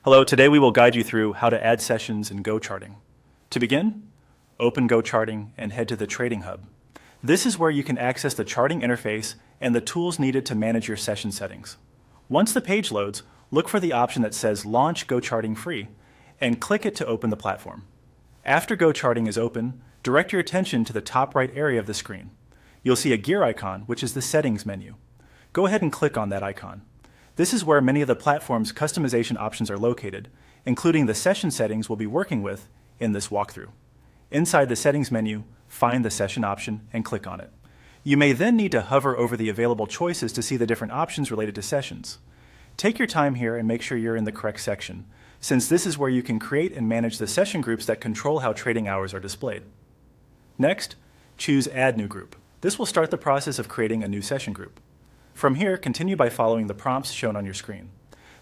Hello, today we will guide you through how to add sessions in GoCharting. To begin, open GoCharting and head to the Trading Hub. This is where you can access the charting interface and the tools needed to manage your session settings. Once the page loads, look for the option that says Launch GoCharting Free and click it to open the platform. After GoCharting is open, direct your attention to the top right area of the screen. You'll see a gear icon, which is the Settings menu. Go ahead and click on that icon. This is where many of the platform's customization options are located, including the session settings we'll be working with in this walkthrough. Inside the Settings menu, find the Session option and click on it. You may then need to hover over the available choices to see the different options related to sessions. Take your time here and make sure you're in the correct section, since this is where you can create and manage the session groups that control how trading hours are displayed. Next, choose Add New Group. This will start the process of creating a new session group. From here, continue by following the prompts shown on your screen.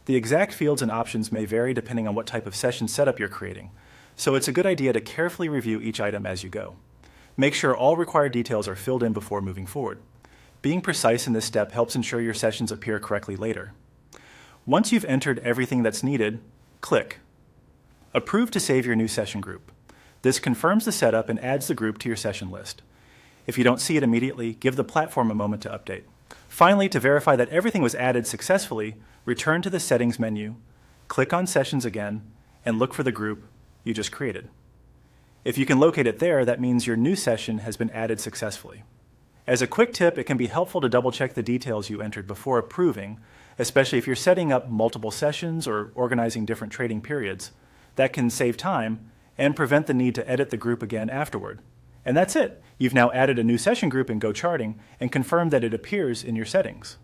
The exact fields and options may vary depending on what type of session setup you're creating, so it's a good idea to carefully review each item as you go. Make sure all required details are filled in before moving forward. Being precise in this step helps ensure your sessions appear correctly later. Once you've entered everything that's needed, click Approve to save your new session group. This confirms the setup and adds the group to your session list. If you don't see it immediately, give the platform a moment to update. Finally, to verify that everything was added successfully, return to the Settings menu, click on Sessions again, and look for the group you just created. If you can locate it there, that means your new session has been added successfully. As a quick tip, it can be helpful to double-check the details you entered before approving, especially if you're setting up multiple sessions or organizing different trading periods. That can save time and prevent the need to edit the group again afterward. And that's it. You've now added a new session group in GoCharting and confirmed that it appears in your settings.